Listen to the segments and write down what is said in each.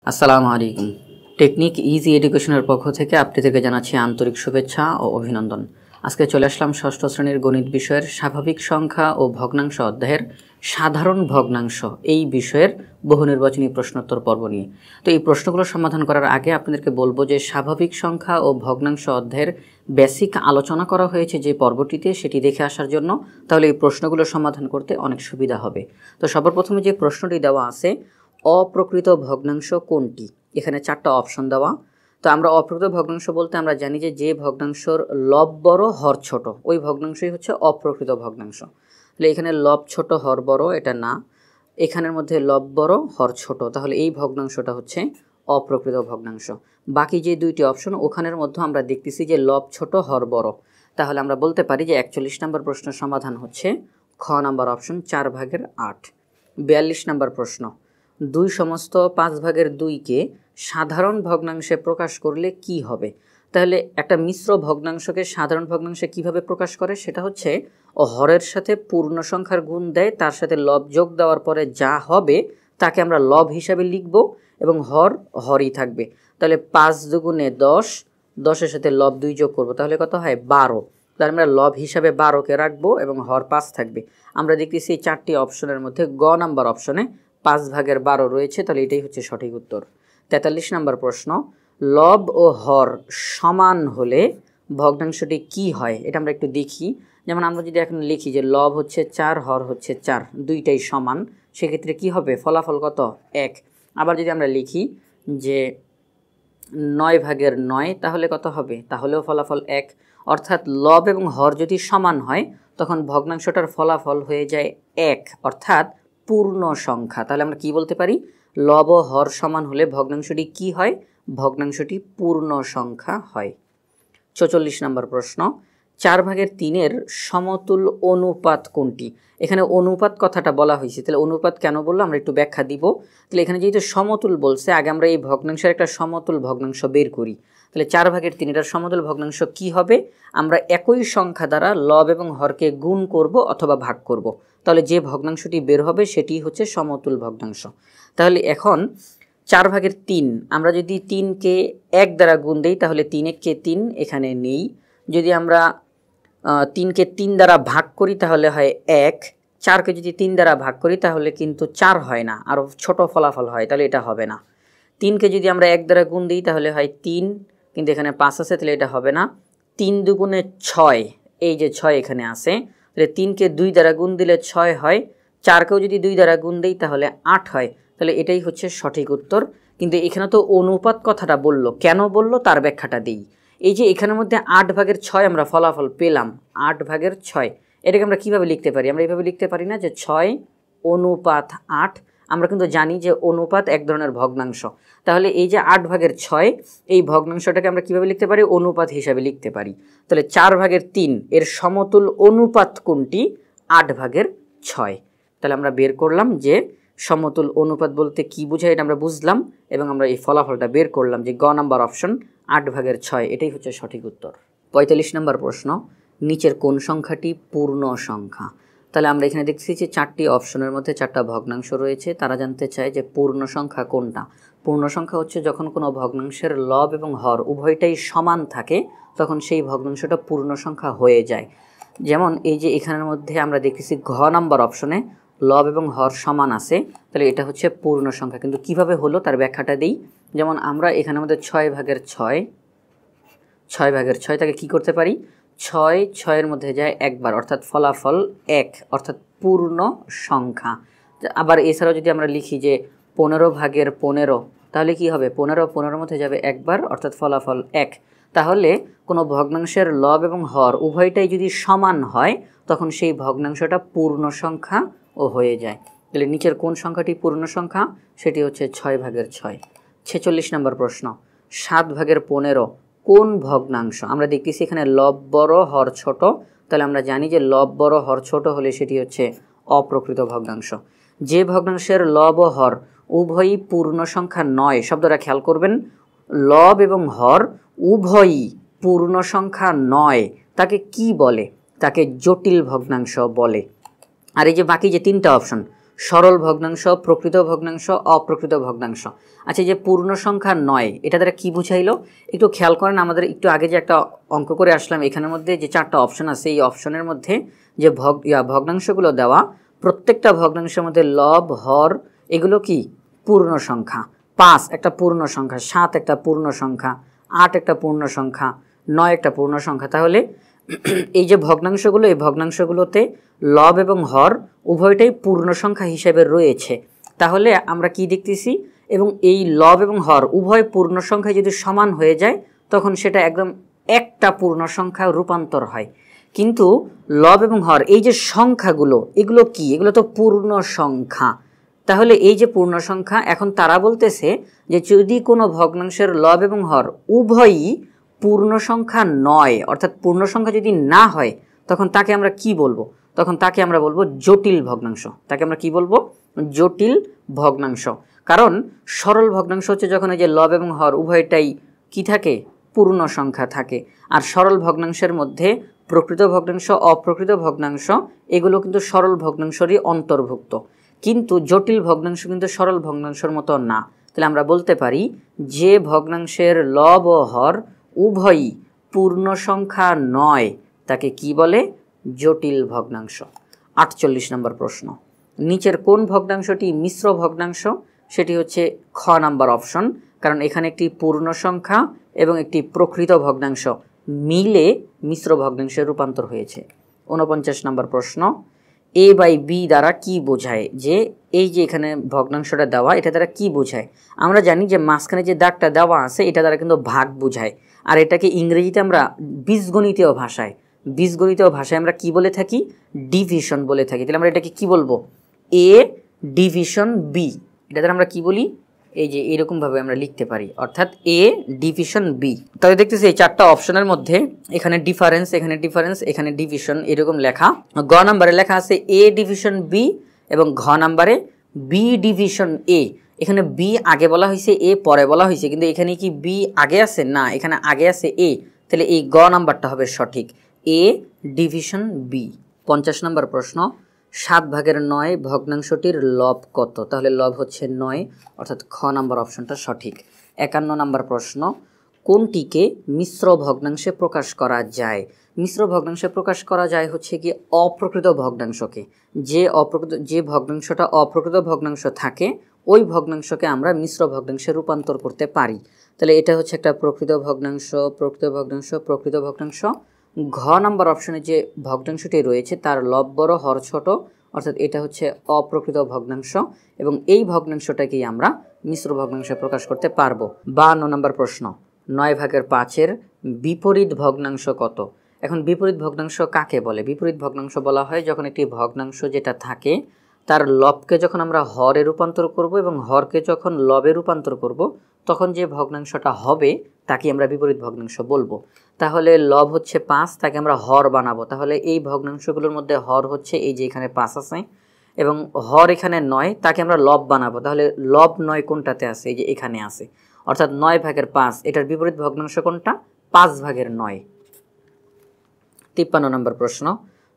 আসসালামু আলাইকুম। Technique easy এডুকেশনের পক্ষ থেকে আপনাদেরকে জানাচ্ছি আন্তরিক শুভেচ্ছা ও অভিনন্দন। আজকে চলে আসলাম ষষ্ঠ শ্রেণীর গণিত বিষয়ের স্বাভাবিক সংখ্যা ও ভগ্নাংশ অধ্যায়ের সাধারণ ভগ্নাংশ এই বিষয়ের বহুনির্বাচনী প্রশ্নোত্তর পর্ব নিয়ে। তো এই প্রশ্নগুলো সমাধান করার আগে আপনাদেরকে বলবো যে স্বাভাবিক সংখ্যা ও ভগ্নাংশ অধ্যায়ের বেসিক আলোচনা করা হয়েছে যে পর্বটিতে, সেটি দেখে আসার জন্য, তাহলে এই প্রশ্নগুলো সমাধান করতে অনেক সুবিধা হবে। তো সর্বপ্রথমে যে প্রশ্নটি দেওয়া আছে, অপ্রকৃত ভগ্নাংশ কোনটি? এখানে চারটা অপশন দেওয়া। তো আমরা অপ্রকৃত ভগ্নাংশ বলতে আমরা জানি যে ভগ্নাংশর লব বড় হর ছোট, ওই ভগ্নাংশই হচ্ছে অপ্রকৃত ভগ্নাংশ। তাহলে এখানে লব ছোট হর বড়, এটা না। এখানের মধ্যে লব বড় হর ছোট, তাহলে এই ভগ্নাংশটা হচ্ছে অপ্রকৃত ভগ্নাংশ। বাকি যে দুইটি অপশন, ওখানের মধ্যে আমরা দেখতেছি যে লব ছোট হর বড়। তাহলে আমরা বলতে পারি যে 41 নম্বর প্রশ্নের সমাধান হচ্ছে খ নাম্বার অপশন 4/8। 42 নম্বর প্রশ্ন, 2 সমস্ত 5/2কে সাধারণ ভগ্নাংশে প্রকাশ করলে কি হবে? তাহলে একটা মিশ্র ভগ্নাংশকে সাধারণ ভগ্নাংশে কিভাবে প্রকাশ করে, সেটা হচ্ছে হরের সাথে পূর্ণ সংখ্যার গুণ দেয়, তার সাথে লব যোগ দেওয়ার পরে যা হবে তাকে আমরা লব হিসাবে লিখব এবং হরই থাকবে। তাহলে 5 দুগুণে 10, 10-এর সাথে লব 2 যোগ করব, তাহলে কত হয় 12। তাহলে আমরা লব হিসাবে 12কে রাখবো এবং হর 5 থাকবে। আমরা দেখতেছি এই চারটি অপশনের মধ্যে গ নাম্বার অপশনে 5/12 রয়েছে, তাহলে এটাই হচ্ছে সঠিক উত্তর। 43 নম্বর প্রশ্ন, লব ও হর সমান হলে ভগ্নাংশটি কি হয়? এটা আমরা একটু দেখি। যেমন আমরা যদি এখন লিখি যে লব হচ্ছে 4, হর হচ্ছে 4, দুইটাই সমান, সেক্ষেত্রে কি হবে? ফলাফল কত? 1। আবার যদি আমরা লিখি যে 9/9, তাহলে কত হবে? তাহলেও ফলাফল 1। অর্থাৎ লব এবং হর যদি সমান হয় তখন ভগ্নাংশটার ফলাফল হয়ে যায় 1, অর্থাৎ পূর্ণ সংখ্যা। তাহলে আমরা কি বলতে পারি? লব ও হর সমান হলে ভগ্নাংশটি কি হয়? ভগ্নাংশটি পূর্ণ সংখ্যা হয়। 44 নম্বর প্রশ্ন, 4/3 সমতুল অনুপাত কোনটি? এখানে অনুপাত কথাটা বলা হয়েছে, তাহলে অনুপাত কেন বললো আমরা একটু ব্যাখ্যা দিব। তাহলে এখানে যেহেতু সমতুল বলছে, আগে আমরা এই ভগ্নাংশের একটা সমতুল ভগ্নাংশ বের করি। তাহলে 4/3 এটার সমতুল ভগ্নাংশ কি হবে? আমরা একই সংখ্যা দ্বারা লব এবং হরকে গুণ করব অথবা ভাগ করব, তাহলে যে ভগ্নাংশটি বের হবে সেটি হচ্ছে সমতুল ভগ্নাংশ। তাহলে এখন 4/3 আমরা যদি 3কে 1 দ্বারা গুণ দিই তাহলে 3 3 এখানে নেই। যদি আমরা 3কে 3 দ্বারা ভাগ করি তাহলে হয় 1। 4কে যদি 3 দ্বারা ভাগ করি তাহলে কিন্তু 4 হয় না, আরও ছোট ফলাফল হয়, তাহলে এটা হবে না। 3কে যদি আমরা 1 দ্বারা গুণ দিই তাহলে হয় 3, কিন্তু এখানে 5 আছে, তাহলে এটা হবে না। 3 দুগুণে 6, এই যে 6 এখানে আছে, তাহলে 3কে 2 দ্বারা গুণ দিলে 6 হয়। 4কেও যদি 2 দ্বারা গুণ দিই তাহলে 8 হয়, তাহলে এটাই হচ্ছে সঠিক উত্তর। কিন্তু এখানে তো অনুপাত কথাটা বলল, কেন বলল তার ব্যাখ্যাটা দিই। এই যে এখানের মধ্যে 8/6 আমরা ফলাফল পেলাম, 8/6, এটাকে আমরা কিভাবে লিখতে পারি? আমরা এইভাবে লিখতে পারি না যে 6/8। আমরা কিন্তু জানি যে অনুপাত এক ধরনের ভগ্নাংশ। তাহলে এই যে 8/6, এই ভগ্নাংশটাকে আমরা কিভাবে লিখতে পারি? অনুপাত হিসাবে লিখতে পারি। তাহলে 4/3 এর সমতুল অনুপাত কোনটি? 8/6। তাহলে আমরা বের করলাম যে সমতুল অনুপাত বলতে কি বোঝায়, এটা আমরা বুঝলাম এবং আমরা এই ফলাফলটা বের করলাম যে গ নাম্বার অপশন 8/6, এটাই হচ্ছে সঠিক উত্তর। 45 নম্বর প্রশ্ন, নিচের কোন সংখ্যাটি পূর্ণ সংখ্যা? তাহলে আমরা এখানে দেখছি যে 4টি অপশনের মধ্যে 4টা ভগ্নাংশ রয়েছে, তারা জানতে চায় যে পূর্ণ সংখ্যা কোনটা। পূর্ণ সংখ্যা হচ্ছে যখন কোনো ভগ্নাংশের লব এবং হর উভয়টাই সমান থাকে তখন সেই ভগ্নাংশটা পূর্ণ সংখ্যা হয়ে যায়। যেমন এই যে এখানের মধ্যে আমরা দেখতেছি ঘ নাম্বার অপশনে লব এবং হর সমান আছে, তাহলে এটা হচ্ছে পূর্ণ সংখ্যা। কিন্তু কিভাবে হলো তার ব্যাখ্যাটা দিই। যেমন আমরা এখানের মধ্যে 6/6 তাকে কি করতে পারি? 6 মধ্যে যায় একবার, অর্থাৎ ফলাফল 1, অর্থাৎ পূর্ণ সংখ্যা। আবার এছাড়াও যদি আমরা লিখি যে 15/15, তাহলে কি হবে? 15 মধ্যে যাবে একবার, অর্থাৎ ফলাফল 1। তাহলে কোনো ভগ্নাংশের লব এবং হর উভয়টাই যদি সমান হয় তখন সেই ভগ্নাংশটা পূর্ণ সংখ্যা ও হয়ে যায়। তাহলে নিচের কোন সংখ্যাটি পূর্ণ সংখ্যা? সেটি হচ্ছে 6/6। 46 নম্বর প্রশ্ন, 7/15 কোন ভগ্নাংশ? আমরা দেখতেছি এখানে লব বড় হর ছোট, তাহলে আমরা জানি যে লব বড় হর ছোট হলে সেটি হচ্ছে অপ্রকৃত ভগ্নাংশ। যে ভগ্নাংশের লব ও হর উভয়ই পূর্ণ সংখ্যা নয়, শব্দটা খেয়াল করবেন, লব এবং হর উভয়ই পূর্ণ সংখ্যা নয়, তাকে কি বলে? তাকে জটিল ভগ্নাংশ বলে। আর এই যে বাকি যে 3টা অপশন, সরল ভগ্নাংশ, প্রকৃত ভগ্নাংশ, অপ্রকৃত ভগ্নাংশ। আচ্ছা, এই যে পূর্ণ সংখ্যা 9 এটা দ্বারা কি বুঝাইলো একটু খেয়াল করেন। আমাদের একটু আগে যে একটা অঙ্ক করে আসলাম, এখানের মধ্যে যে 4টা অপশন আছে, এই অপশনের মধ্যে যে ভগ্নাংশগুলো দেওয়া, প্রত্যেকটা ভগ্নাংশের মধ্যে লব, হর এগুলো কি পূর্ণ সংখ্যা। 5 একটা পূর্ণ সংখ্যা, 7 একটা পূর্ণ সংখ্যা, 8 একটা পূর্ণ সংখ্যা, 9 একটা পূর্ণ সংখ্যা। তাহলে এই যে ভগ্নাংশগুলো, এই ভগ্নাংশগুলোতে লব এবং হর উভয়টাই পূর্ণ সংখ্যা হিসেবে রয়েছে। তাহলে আমরা কি দেখতেছি, এবং এই লব এবং হর উভয় পূর্ণ সংখ্যায় যদি সমান হয়ে যায় তখন সেটা একদম একটা পূর্ণ সংখ্যা রূপান্তর হয়। কিন্তু লব এবং হর এই যে সংখ্যাগুলো, এগুলো কি, এগুলো তো পূর্ণ সংখ্যা। তাহলে এই যে পূর্ণ সংখ্যা, এখন তারা বলতেছে যে যদি কোনো ভগ্নাংশের লব এবং হর উভয়ই পূর্ণ সংখ্যা নয়, অর্থাৎ পূর্ণ সংখ্যা যদি না হয়, তখন তাকে আমরা কি বলবো, তখন তাকে আমরা বলবো জটিল ভগ্নাংশ। তাকে আমরা কি বলবো, জটিল ভগ্নাংশ। কারণ সরল ভগ্নাংশ হচ্ছে যখন এই যে লব এবং হর উভয়টাই কি থাকে, পূর্ণ সংখ্যা থাকে। আর সরল ভগ্নাংশের মধ্যে প্রকৃত ভগ্নাংশ, অপ্রকৃত ভগ্নাংশ এগুলো কিন্তু সরল ভগ্নাংশেরই অন্তর্ভুক্ত। কিন্তু জটিল ভগ্নাংশ কিন্তু সরল ভগ্নাংশের মতো না। তাহলে আমরা বলতে পারি যে ভগ্নাংশের লব ও হর উভয়ই পূর্ণ সংখ্যা নয় তাকে কি বলে, জটিল ভগ্নাংশ। 48 নম্বর প্রশ্ন, নিচের কোন ভগ্নাংশটি মিশ্র ভগ্নাংশ? সেটি হচ্ছে খ নাম্বার অপশন, কারণ এখানে একটি পূর্ণ সংখ্যা এবং একটি প্রকৃত ভগ্নাংশ মিলে মিশ্র ভগ্নাংশে রূপান্তর হয়েছে। 49 নম্বর প্রশ্ন, এ বাই বি দ্বারা কি বোঝায়? যে এই যে এখানে ভগ্নাংশটা দেওয়া, এটা দ্বারা কি বোঝায়? আমরা জানি যে মাঝখানে যে দাগটা দেওয়া আছে এটা দ্বারা কিন্তু ভাগ বোঝায়। আর এটাকে ইংরেজিতে আমরা বীজগণিতীয় ভাষায় আমরা কি বলে থাকি, ডিভিশন বলে থাকি। তাহলে আমরা এটাকে কি বলবো, এ ডিভিশন বি। এটা দ্বারা আমরা কি বলি, এই যে এরকমভাবে আমরা লিখতে পারি, অর্থাৎ এ ডিভিশন বি। তাহলে দেখতেছি এই 4টা অপশনের মধ্যে এখানে ডিফারেন্স, এখানে ডিফারেন্স, এখানে ডিভিশন এরকম লেখা। গ নাম্বারে লেখা আছে এ ডিভিশন বি এবং ঘ নাম্বারে বি ডিভিশন এ। এখানে বি আগে বলা হয়েছে, এ পরে বলা হয়েছে, কিন্তু এখানে কি বি আগে আছে? না, এখানে আগে আছে এ। তাহলে এই গ নাম্বারটা হবে সঠিক, এ ডিভিশন বি। 50 নম্বর প্রশ্ন, 7/9 ভগ্নাংশটির লব কত? তাহলে লব হচ্ছে 9, অর্থাৎ খ নাম্বার অপশনটা সঠিক। 51 নম্বর প্রশ্ন, কোনটিকে মিশ্র ভগ্নাংশে প্রকাশ করা যায়? মিশ্র ভগ্নাংশে প্রকাশ করা যায় হচ্ছে কি অপ্রকৃত ভগ্নাংশকে। যে ভগ্নাংশটা অপ্রকৃত ভগ্নাংশ থাকে ওই ভগ্নাংশকে আমরা মিশ্র ভগ্নাংশে রূপান্তর করতে পারি। তাহলে এটা হচ্ছে একটা প্রকৃত ভগ্নাংশ, প্রকৃত ভগ্নাংশ। ঘ নাম্বার অপশনে যে ভগ্নাংশটি রয়েছে তার লব বড় হর ছোট, অর্থাৎ এটা হচ্ছে অপ্রকৃত ভগ্নাংশ, এবং এই ভগ্নাংশটাকেই আমরা মিশ্র ভগ্নাংশে প্রকাশ করতে পারবো। 52 নম্বর প্রশ্ন, 9/5 বিপরীত ভগ্নাংশ কত? এখন বিপরীত ভগ্নাংশ কাকে বলে? বিপরীত ভগ্নাংশ বলা হয় যখন একটি ভগ্নাংশ যেটা থাকে তার লবকে যখন আমরা হরে রূপান্তর করব এবং হরকে যখন লবে রূপান্তর করব, তখন যে ভগ্নাংশটা হবে তাকে আমরা বিপরীত ভগ্নাংশ বলবো। তাহলে লব হচ্ছে 5, তাকে আমরা হর বানাবো। তাহলে এই ভগ্নাংশগুলোর মধ্যে হর হচ্ছে এই যে এখানে 5 আছে, এবং হর এখানে 9, তাকে আমরা লব বানাবো। তাহলে লব 9 কোনটাতে আছে? এই যে এখানে আছে, অর্থাৎ 9/5। এটার বিপরীত ভগ্নাংশ কোনটা? 5/9। 53 নম্বর প্রশ্ন,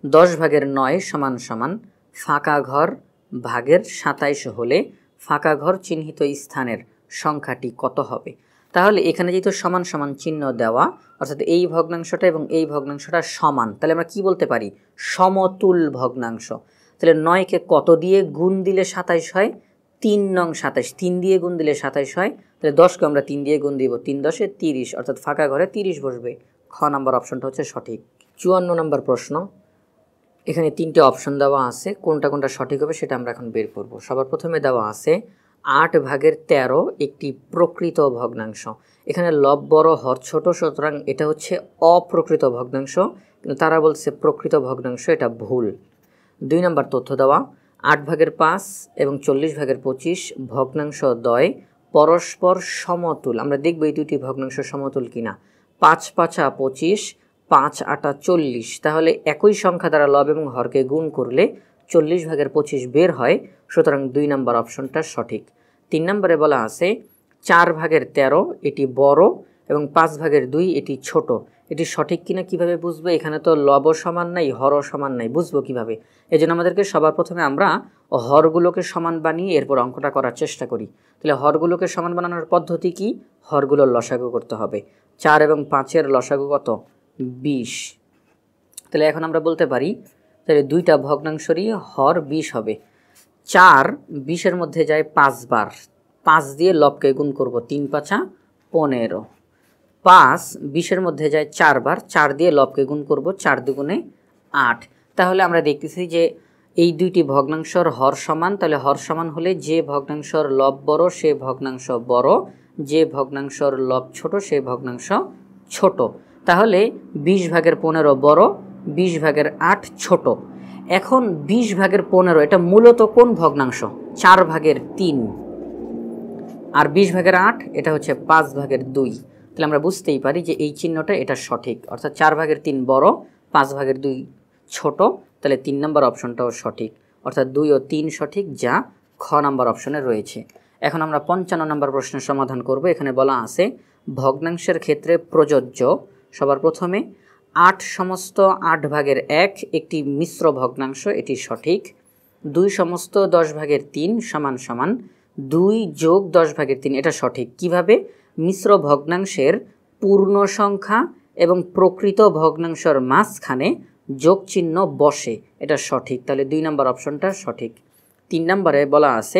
10/9 সমান ফাঁকা ঘর ভাগের 27 হলে ফাঁকা ঘর চিহ্নিত স্থানের সংখ্যাটি কত হবে? তাহলে এখানে যেহেতু সমান সমান চিহ্ন দেওয়া, অর্থাৎ এই ভগ্নাংশটা এবং এই ভগ্নাংশটা সমান, তাহলে আমরা কি বলতে পারি, সমতুল ভগ্নাংশ। তাহলে 9কে কত দিয়ে গুণ দিলে 27 হয়? 3 নং 27, 3 দিয়ে গুণ দিলে 27 হয়। তাহলে 10কে আমরা 3 দিয়ে গুণ দিব, 3 10 30, অর্থাৎ ফাঁকা ঘরে 30 বসবে। খ নাম্বার অপশনটা হচ্ছে সঠিক। 54 নম্বর প্রশ্ন, এখানে 3টে অপশন দেওয়া আছে, কোনটা কোনটা সঠিক হবে সেটা আমরা এখন বের করব। সবার প্রথমে দেওয়া আছে 8/13 একটি প্রকৃত ভগ্নাংশ। এখানে লব বড় হর ছোট, সুতরাং এটা হচ্ছে অপ্রকৃত ভগ্নাংশ, কিন্তু তারা বলছে প্রকৃত ভগ্নাংশ, এটা ভুল। 2 নম্বর তথ্য দেওয়া 8/5 এবং 40/25 ভগ্নাংশ দ্বয় পরস্পর সমতুল। আমরা দেখব এই দুটি ভগ্নাংশ সমতুল কিনা। 5×5 25, 5×8 40। তাহলে একই সংখ্যা দ্বারা লব এবং হরকে গুণ করলে 40/25 বের হয়, সুতরাং 2 নম্বর অপশনটা সঠিক। 3 নম্বরে বলা আছে 4/13 এটি বড় এবং 5/2 এটি ছোট। এটি সঠিক কিনা কিভাবে বুঝবো? এখানে তো লবও সমান নাই, হরও সমান নাই, বুঝবো কিভাবে? এই জন্য আমাদেরকে সবার প্রথমে আমরা হরগুলোকে সমান বানিয়ে এরপর অঙ্কটা করার চেষ্টা করি। তাহলে হরগুলোকে সমান বানানোর পদ্ধতি কি? হরগুলোর লসাগু করতে হবে। 4 এবং 5-এর লসাগু কত? 20। তাহলে এখন আমরা বলতে পারি তাহলে দুইটা ভগ্নাংশেরই হর 20 হবে। 4 20-এর মধ্যে যায় 5 বার, 5 দিয়ে লবকে গুণ করব, 3 5 15। 5 20-এর মধ্যে যায় 4 বার, 4 দিয়ে লবকে গুণ করব, 4 দুগুণে 8। তাহলে আমরা দেখতেছি যে এই দুইটি ভগ্নাংশের হর সমান। তাহলে হর সমান হলে যে ভগ্নাংশের লব বড় সে ভগ্নাংশ বড়, যে ভগ্নাংশের লব ছোট সে ভগ্নাংশ ছোট। তাহলে 20/15 বড়, 20/8 ছোট। এখন 20/15 এটা মূলত কোন ভগ্নাংশ? 4/3। আর 20/8 এটা হচ্ছে 5/2। তাহলে আমরা বুঝতেই পারি যে এই চিহ্নটা এটা সঠিক, অর্থাৎ 4/3 বড়, 5/2 ছোট। তাহলে 3 নম্বর অপশনটাও সঠিক, অর্থাৎ 2 ও 3 সঠিক, যা খ নাম্বার অপশনে রয়েছে। এখন আমরা 55 নম্বর প্রশ্নের সমাধান করব। এখানে বলা আছে ভগ্নাংশের ক্ষেত্রে প্রযোজ্য। সবার প্রথমে 8 সমস্ত 8/1 একটি মিশ্র ভগ্নাংশ, এটি সঠিক। 2 সমস্ত 10/3 সমান সমান 2 যোগ 10/3, এটা সঠিক। কিভাবে? মিশ্র ভগ্নাংশের পূর্ণ সংখ্যা এবং প্রকৃত ভগ্নাংশের মাঝখানে যোগ চিহ্ন বসে, এটা সঠিক। তাহলে 2 নম্বর অপশনটা সঠিক। 3 নম্বরে বলা আছে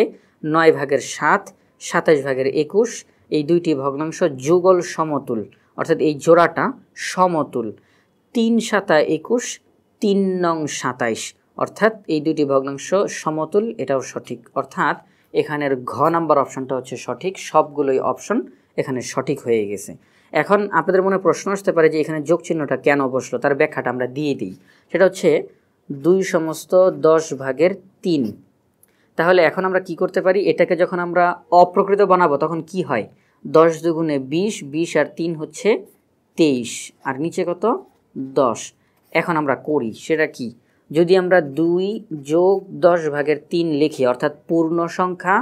9/7 27/21 এই দুইটি ভগ্নাংশ যুগল সমতুল, অর্থাৎ এই জোড়াটা সমতুল। 3 7 21 3 নং 27, অর্থাৎ এই দুইটি ভগ্নাংশ সমতুল, এটাও সঠিক। অর্থাৎ এখানের ঘ নাম্বার অপশনটা হচ্ছে সঠিক। সবগুলোই অপশন এখানে সঠিক হয়ে গেছে। এখন আপনাদের মনে প্রশ্ন আসতে পারে যে এখানে যোগ চিহ্নটা কেন বসলো, তার ব্যাখ্যাটা আমরা দিয়ে দিই। সেটা হচ্ছে 2 সমস্ত 10/3। তাহলে এখন আমরা কি করতে পারি? এটাকে যখন আমরা অপ্রকৃত বানাবো তখন কি হয়? 10 দুগুণে 20, 20 আর 3 হচ্ছে 23, আর নিচে কত? 10। এখন আমরা করি সেটা কি? যদি আমরা 2 যোগ 10/3 লিখি, অর্থাৎ পূর্ণ সংখ্যা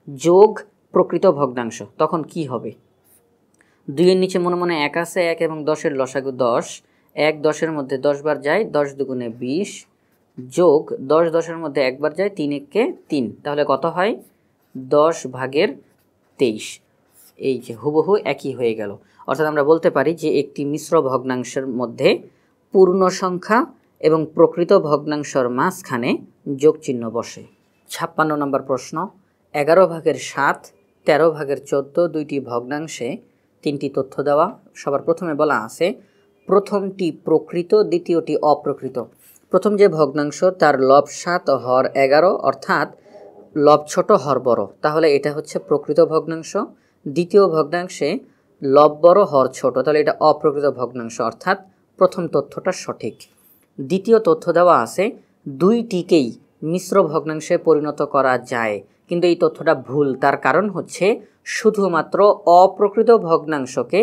যোগ প্রকৃত ভগ্নাংশ, তখন কি হবে? 2 এর নিচে মনে মনে 1 আছে, 1 এবং 10-এর লসাগু 10। 1 10-এর মধ্যে 10 বার যায়, 10 দুগুণে 20 যোগ 10 10-এর মধ্যে 1 বার যায়, 3 1 3। তাহলে কত হয়? 10/23। এই যে হুবহু একই হয়ে গেল। অর্থাৎ আমরা বলতে পারি যে একটি মিশ্র ভগ্নাংশের মধ্যে পূর্ণ সংখ্যা এবং প্রকৃত ভগ্নাংশের মাঝখানে যোগ চিহ্ন বসে। 56 নম্বর প্রশ্ন। 11/7 13/14 দুইটি ভগ্নাংশে 3টি তথ্য দেওয়া। সবার প্রথমে বলা আছে প্রথমটি প্রকৃত, দ্বিতীয়টি অপ্রকৃত। প্রথম যে ভগ্নাংশ তার লব 7 হর 11, অর্থাৎ লব ছোট হর বড়, তাহলে এটা হচ্ছে প্রকৃত ভগ্নাংশ। দ্বিতীয় ভগ্নাংশে লব বড় হর ছোট, তাহলে এটা অপ্রকৃত ভগ্নাংশ, অর্থাৎ প্রথম তথ্যটা সঠিক। দ্বিতীয় তথ্য দেওয়া আছে দুইটিকেই মিশ্র ভগ্নাংশে পরিণত করা যায়, কিন্তু এই তথ্যটা ভুল। তার কারণ হচ্ছে শুধুমাত্র অপ্রকৃত ভগ্নাংশকে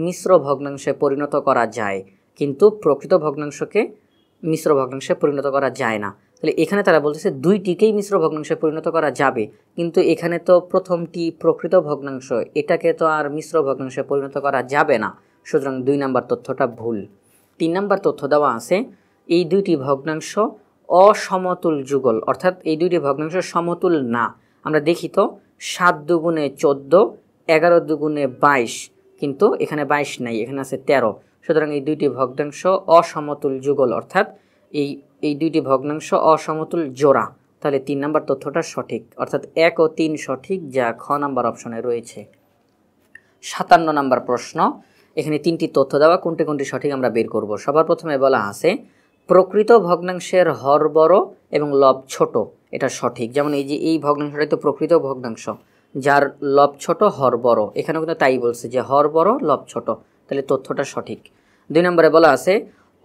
মিশ্র ভগ্নাংশে পরিণত করা যায়, কিন্তু প্রকৃত ভগ্নাংশকে মিশ্র ভগ্নাংশে পরিণত করা যায় না। তাহলে এখানে তারা বলতেছে দুইটিকেই মিশ্র ভগ্নাংশে পরিণত করা যাবে, কিন্তু এখানে তো প্রথমটি প্রকৃত ভগ্নাংশ, এটাকে তো আর মিশ্র ভগ্নাংশে পরিণত করা যাবে না। সুতরাং 2 নম্বর তথ্যটা ভুল। 3 নম্বর তথ্য দেওয়া আছে এই দুইটি ভগ্নাংশ অসমতুল যুগল, অর্থাৎ এই দুইটি ভগ্নাংশ সমতুল না। আমরা দেখি তো 7 দুগুণে 14, 11 দুগুণে 22, কিন্তু এখানে 22 নাই, এখানে আছে 13। সুতরাং এই দুইটি ভগ্নাংশ অসমতুল যুগল, অর্থাৎ এই দুইটি ভগ্নাংশ অসমতুল জোড়া। তাহলে 3 নম্বর তথ্যটা সঠিক, অর্থাৎ 1 ও 3 সঠিক, যা খ নাম্বার অপশনে রয়েছে। 57 নম্বর প্রশ্ন। এখানে 3টি তথ্য দেওয়া, কোনটি কোনটি সঠিক আমরা বের করব। সবার প্রথমে বলা আছে প্রকৃত ভগ্নাংশের হর বড় এবং লব ছোট, এটা সঠিক। যেমন এই যে এই ভগ্নাংশটাই তো প্রকৃত ভগ্নাংশ, যার লব ছোট হর বড়, এখানেও কিন্তু তাই বলছে যে হর বড় লব ছোট, তাহলে তথ্যটা সঠিক। 2 নম্বরে বলা আছে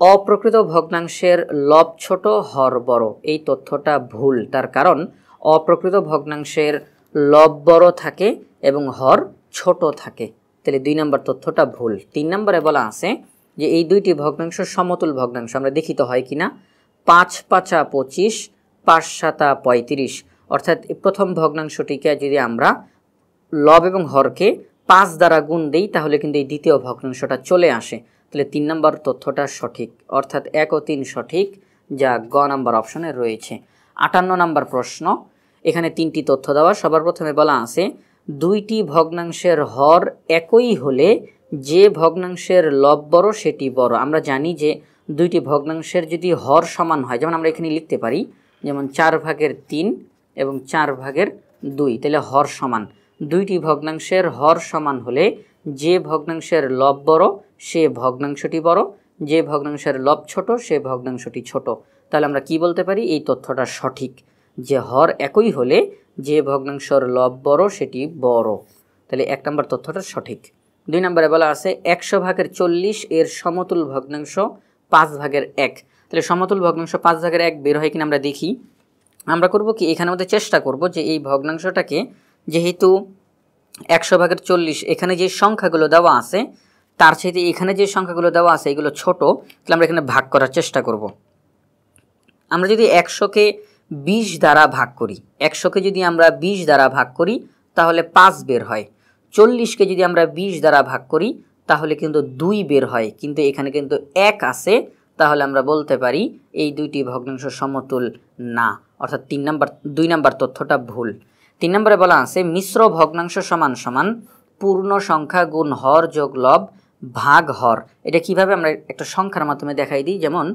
অপ্রকৃত ভগ্নাংশের লব ছোট হর বড়, এই তথ্যটা ভুল। তার কারণ অপ্রকৃত ভগ্নাংশের লব বড় থাকে এবং হর ছোট থাকে, তাহলে 2 নম্বর তথ্যটা ভুল। 3 নম্বরে বলা আছে যে এই দুইটি ভগ্নাংশ সমতুল ভগ্নাংশ, আমরা দেখি তো হয় কিনা। 5 5 25, 5 7 35, অর্থাৎ প্রথম ভগ্নাংশটিকে যদি আমরা লব এবং হরকে 5 দ্বারা গুণ দেই তাহলে কিন্তু এই দ্বিতীয় ভগ্নাংশটা চলে আসে। তাহলে 3 নম্বর তথ্যটা সঠিক, অর্থাৎ 1 ও 3 সঠিক, যা গ নাম্বার অপশনে রয়েছে। 58 নম্বর প্রশ্ন, এখানে 3টি তথ্য দেওয়া। সবার প্রথমে বলা আছে দুইটি ভগ্নাংশের হর একই হলে যে ভগ্নাংশের লব বড় সেটি বড়। আমরা জানি যে দুইটি ভগ্নাংশের যদি হর সমান হয়, যেমন আমরা এখানে লিখতে পারি যেমন 4/3 এবং 4/2, তাহলে হর সমান। দুইটি ভগ্নাংশের হর সমান হলে যে ভগ্নাংশের লব বড় সে ভগ্নাংশটি বড়, যে ভগ্নাংশের লব ছোট সে ভগ্নাংশটি ছোট। তাহলে আমরা কি বলতে পারি, এই তথ্যটা সঠিক যে হর একই হলে যে ভগ্নাংশের লব বড় সেটি বড়। তাহলে 1 নম্বর তথ্যটা সঠিক। 2 নম্বরে বলা আছে 100/40 এর সমতুল ভগ্নাংশ 5/1। তাহলে সমতুল ভগ্নাংশ 5/1 বের হয় কিনা আমরা দেখি। আমরা করব কি, এখানে আমাদের চেষ্টা করব যে এই ভগ্নাংশটাকে, যেহেতু 100/40 এখানে যে সংখ্যাগুলো দেওয়া আছে তার সাথে এখানে যে সংখ্যাগুলো দেওয়া আছে এগুলো ছোট, তাহলে আমরা এখানে ভাগ করার চেষ্টা করব। আমরা যদি 100কে 20 দ্বারা ভাগ করি, 100কে যদি আমরা 20 দ্বারা ভাগ করি তাহলে 5 বের হয়। 40কে যদি আমরা 20 দ্বারা ভাগ করি তাহলে কিন্তু 2 বের হয়, কিন্তু এখানে কিন্তু 1 আছে। তাহলে আমরা বলতে পারি এই দুইটি ভগ্নাংশ সমতুল না, অর্থাৎ 2 নম্বর তথ্যটা ভুল। 3 নম্বরে বলা আছে মিশ্র ভগ্নাংশ সমান সমান পূর্ণ সংখ্যা গুণ হর যোগ লব ভাগ হর। এটা কিভাবে আমরা একটা সংখ্যার মাধ্যমে দেখাই দিই, যেমন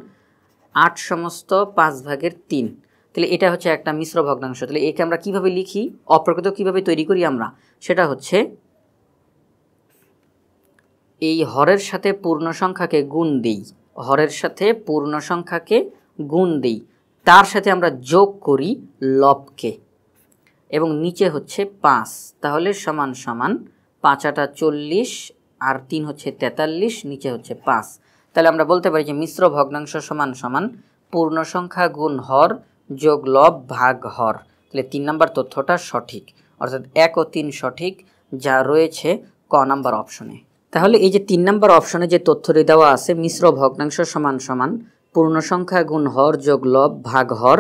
8/5/3। তাহলে এটা হচ্ছে একটা মিশ্র ভগ্নাংশ। তাহলে একে আমরা কিভাবে লিখি, অপ্রকৃত কিভাবে তৈরি করি আমরা, সেটা হচ্ছে এই হরের সাথে পূর্ণ সংখ্যাকে গুণ দিই, হরের সাথে পূর্ণ সংখ্যাকে গুণ দিই, তার সাথে আমরা যোগ করি লবকে, এবং নিচে হচ্ছে 5। তাহলে সমান সমান 5×8 = 40 আর 3 হচ্ছে 43, নিচে হচ্ছে 5। তাহলে আমরা বলতে পারি যে মিশ্র ভগ্নাংশ সমান সমান পূর্ণ সংখ্যা গুণ হর যোগ লব ভাগ হর। তাহলে 3 নম্বর তথ্যটা সঠিক, অর্থাৎ 1 ও 3 সঠিক, যা রয়েছে ক নাম্বার অপশনে। তাহলে এই যে 3 নম্বর অপশনে যে তথ্যটি দেওয়া আছে মিশ্র ভগ্নাংশ সমান সমান পূর্ণ সংখ্যা গুণ হর যোগ লব ভাগ হর,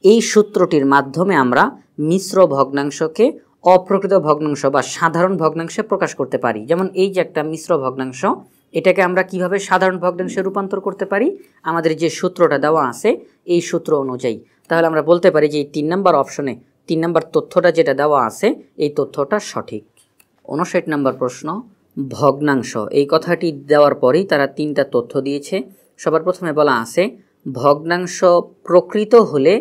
এই সূত্রটির মাধ্যমে আমরা মিশ্র ভগ্নাংশকে অপ্রকৃত ভগ্নাংশ বা সাধারণ ভগ্নাংশে প্রকাশ করতে পারি। যেমন এই যে একটা মিশ্র ভগ্নাংশ, এটাকে আমরা কিভাবে সাধারণ ভগ্নাংশে রূপান্তর করতে পারি, আমাদের যে সূত্রটা দেওয়া আছে এই সূত্র অনুযায়ী। তাহলে আমরা বলতে পারি যে এই 3 নম্বর অপশনে 3 নম্বর তথ্যটা যেটা দেওয়া আছে এই তথ্যটা সঠিক। 59 নম্বর প্রশ্ন, ভগ্নাংশ এই কথাটি দেওয়ার পরেই তারা 3টা তথ্য দিয়েছে। সবার প্রথমে বলা আছে ভগ্নাংশ প্রকৃত হলে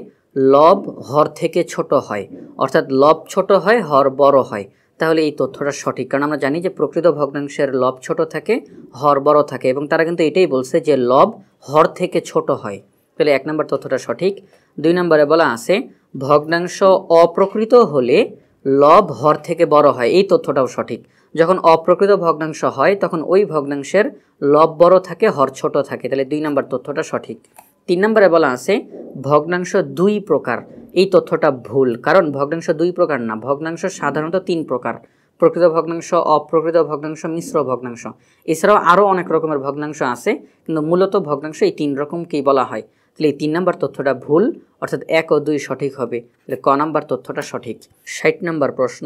লব হর থেকে ছোট হয়, অর্থাৎ লব ছোট হয় হর বড় হয়। তাহলে এই তথ্যটা সঠিক, কারণ আমরা জানি যে প্রকৃত ভগ্নাংশের লব ছোট থাকে হর বড় থাকে, এবং তারা কিন্তু এটাই বলছে যে লব হর থেকে ছোট হয়। তাহলে 1 নম্বর তথ্যটা সঠিক। 2 নম্বরে বলা আছে ভগ্নাংশ অপ্রকৃত হলে লব হর থেকে বড় হয়, এই তথ্যটাও সঠিক। যখন অপ্রকৃত ভগ্নাংশ হয় তখন ওই ভগ্নাংশের লব বড় থাকে হর ছোট থাকে, তাহলে 2 নম্বর তথ্যটা সঠিক। 3 নম্বরে বলা আছে ভগ্নাংশ 2 প্রকার, এই তথ্যটা ভুল, কারণ ভগ্নাংশ 2 প্রকার না, ভগ্নাংশ সাধারণত 3 প্রকার: প্রকৃত ভগ্নাংশ, অপ্রকৃত ভগ্নাংশ, মিশ্র ভগ্নাংশ। এছাড়াও আরও অনেক রকমের ভগ্নাংশ আছে, কিন্তু মূলত ভগ্নাংশ এই 3 রকমকেই বলা হয়। তাহলে এই 3 নম্বর তথ্যটা ভুল, অর্থাৎ 1 ও 2 সঠিক হবে। তাহলে ক নম্বর তথ্যটা সঠিক। 60 নম্বর প্রশ্ন,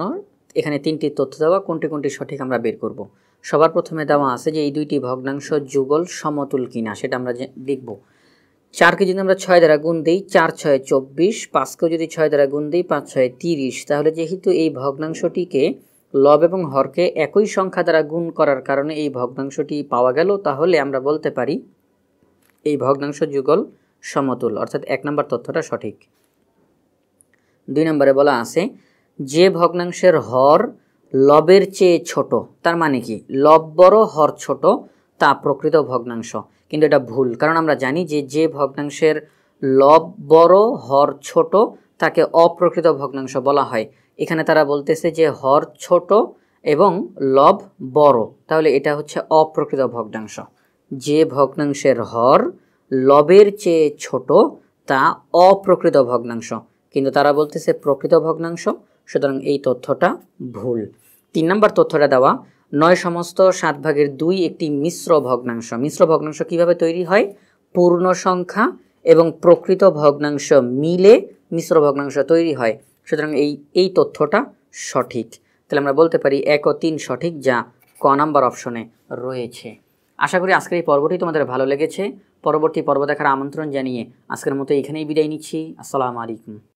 এখানে 3টি তথ্য দেওয়া, কোনটি কোনটি সঠিক আমরা বের করব। সবার প্রথমে দেওয়া আছে যে এই দুইটি ভগ্নাংশ যুগল সমতুল কিনা, সেটা আমরা দেখব। 4কে যদি আমরা 6 দ্বারা গুণ দিই 4×6 = 24, 5কেও যদি 6 দ্বারা গুণ দিই 5×6 = 30। তাহলে যেহেতু এই ভগ্নাংশটিকে লব এবং হরকে একই সংখ্যা দ্বারা গুণ করার কারণে এই ভগ্নাংশটি পাওয়া গেল, তাহলে আমরা বলতে পারি এই ভগ্নাংশ যুগল সমতুল, অর্থাৎ 1 নম্বর তথ্যটা সঠিক। 2 নম্বরে বলা আছে যে ভগ্নাংশের হর লবের চেয়ে ছোট, তার মানে কি লব বড় হর ছোট, তা প্রকৃত ভগ্নাংশ। কিন্তু এটা ভুল, কারণ আমরা জানি যে যে ভগ্নাংশের লব বড় হর ছোট তাকে অপ্রকৃত ভগ্নাংশ বলা হয়। এখানে তারা বলতেছে যে হর ছোট এবং লব বড়, তাহলে এটা হচ্ছে অপ্রকৃত ভগ্নাংশ। যে ভগ্নাংশের হর লবের চেয়ে ছোট তা অপ্রকৃত ভগ্নাংশ, কিন্তু তারা বলতেছে প্রকৃত ভগ্নাংশ, সুতরাং এই তথ্যটা ভুল। 3 নম্বর তথ্যটা দেওয়া 9/7/2 একটি মিশ্র ভগ্নাংশ। মিশ্র ভগ্নাংশ কিভাবে তৈরি হয়? পূর্ণ সংখ্যা এবং প্রকৃত ভগ্নাংশ মিলে মিশ্র ভগ্নাংশ তৈরি হয়, সুতরাং এই তথ্যটা সঠিক। তাহলে আমরা বলতে পারি 1 ও 3 সঠিক, যা ক নাম্বার অপশনে রয়েছে। আশা করি আজকের এই পর্বটি তোমাদের ভালো লেগেছে। পরবর্তী পর্ব দেখার আমন্ত্রণ জানিয়ে আজকের মতো এখানেই বিদায় নিচ্ছি। আসসালামু আলাইকুম।